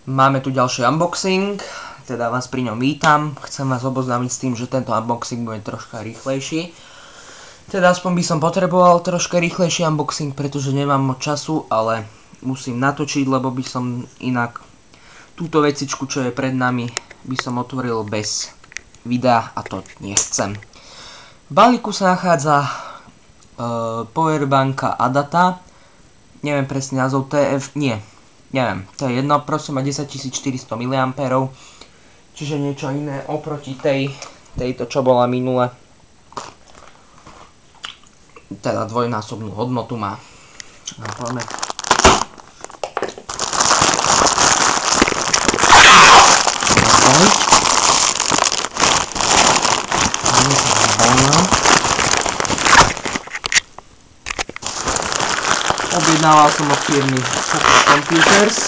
Máme tu ďalší unboxing, teda vás pri ňom vítam. Chcem vás oboznámiť s tým, že tento unboxing bude troška rýchlejší. Teda aspoň by som potreboval troška rýchlejší unboxing, pretože nemám moc času, ale musím natočiť, lebo by som inak túto vecičku, čo je pred nami, by som otvoril bez videa a to nechcem. V balíku sa nachádza powerbanka Adata, neviem presne názov, neviem, to je jedno, prosím, má 10400 mAh, čiže niečo iné oproti tejto, čo bola minule. Teda dvojnásobnú hodnotu má. Poďme. Objednával som od firmy Super Computers.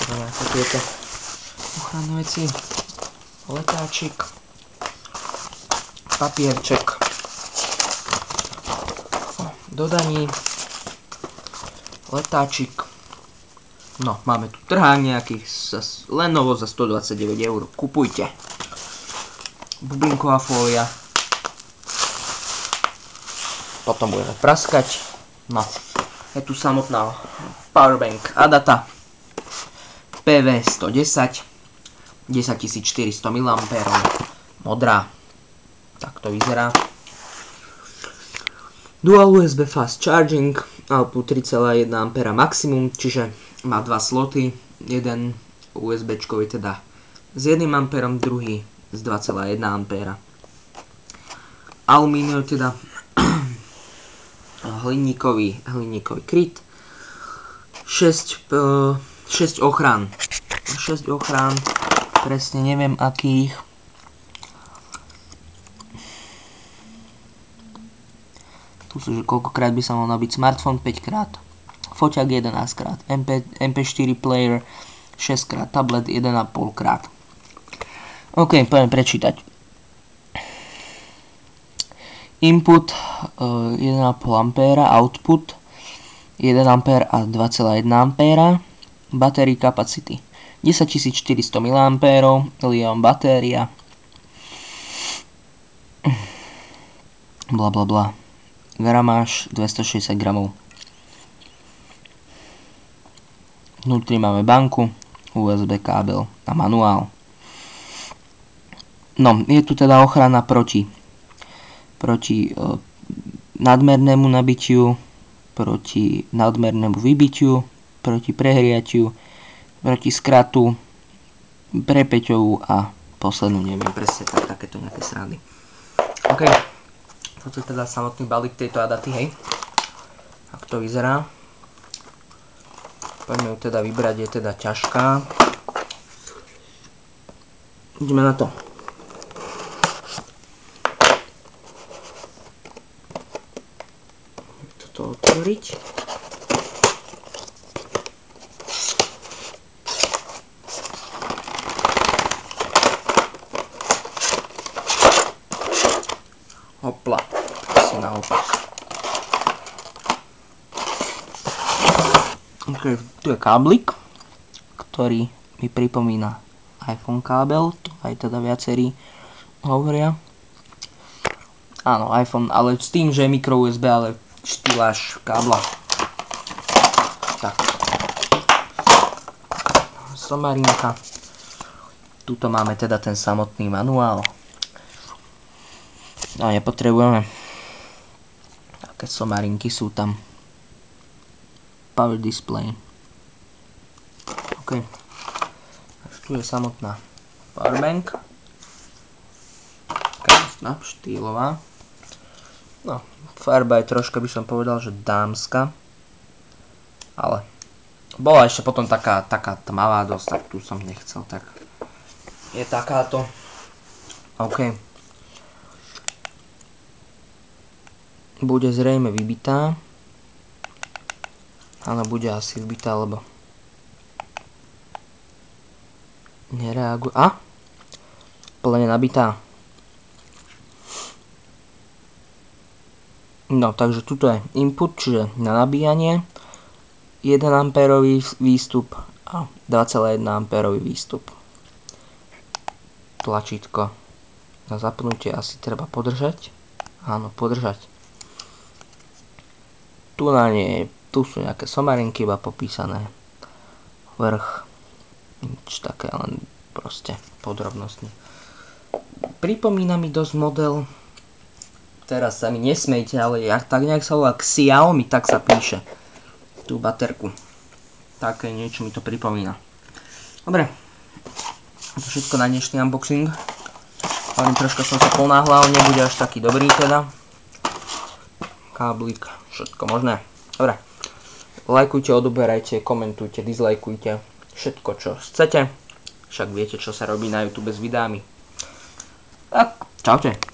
Takže tieto ochranné veci, letáčik, papierček, dodaní, letáčik. No, máme tu trhák nejakých Lenovo za 129 €. Kupujte. Bublinková fólia. Potom budeme praskať. No, je tu samotná powerbank Adata PV110 10400 mAh, modrá. Tak to vyzerá. Dual USB fast charging, output 3,1 A maximum, čiže má dva sloty, jeden USBčkový teda s 1 A, druhý s 2,1 A. Alumínium teda hliníkový kryt, 6 ochrán, presne neviem akých. Tu sú, že koľkokrát by sa mal nabiť smartfón, 5 krát, foťak 11 krát, MP4 player 6 krát, tablet 1,5 krát. OK, poďme prečítať. Input 1,5 A, output 1 A a 2,1 A, battery capacity 10400 mAh, Li-ion batéria, blablabla, gramáž 260 gramov. Vnútri máme banku, USB kábel a manuál. No, je tu teda ochrana proti nadmernému nabitiu, proti nadmernému vybitiu, proti prehriatiu, proti skratu, prepeťovú a poslednú neviem presne, takéto nejaké srandy. OK, toto je teda samotný balík tejto Adaty, hej. Tak to vyzerá. Poďme ju teda vybrať, je teda ťažká. Ideme na to. Toto otvoriť. Hopla, asi naopak. Ok, tu je káblik, ktorý mi pripomína iPhone kábel, to aj teda viacerí hovoria. Áno, iPhone, ale s tým, že je micro USB, ale štýláž kábla. Tak. Somarinka. Tuto máme teda ten samotný manuál. A nepotrebujeme. Také somarinky sú tam. Power display. OK. Až tu je samotná powerbank. Krásna, štýlová. No, farba je troška, by som povedal, že dámska. Ale bola ešte potom taká tmavá dosť, tak tu som nechcel, tak je takáto. OK. Bude zrejme vybitá. Ale bude asi vybitá, lebo nereaguje. A? Plne nabitá. No, takže tuto je input, čiže na nabíjanie. A výstup a 2,1 A výstup. Tlačítko na zapnutie asi treba podržať. Áno, podržať. Tu na nie, tu sú nejaké somarinky iba popísané. Vrch. Nič také, len proste podrobnosti. Pripomína mi dosť model, teraz sa mi nesmejte, ale ja tak nejak sa volá Xiaomi, tak sa píše. Tú baterku. Také niečo mi to pripomína. Dobre. To všetko na dnešný unboxing. Hovorím, troška som sa ponáhľal, nebude až taký dobrý teda. Káblik, všetko možné. Dobre. Lajkujte, odoberajte, komentujte, dislajkujte. Všetko, čo chcete. Však viete, čo sa robí na YouTube s videami. Tak, čaute.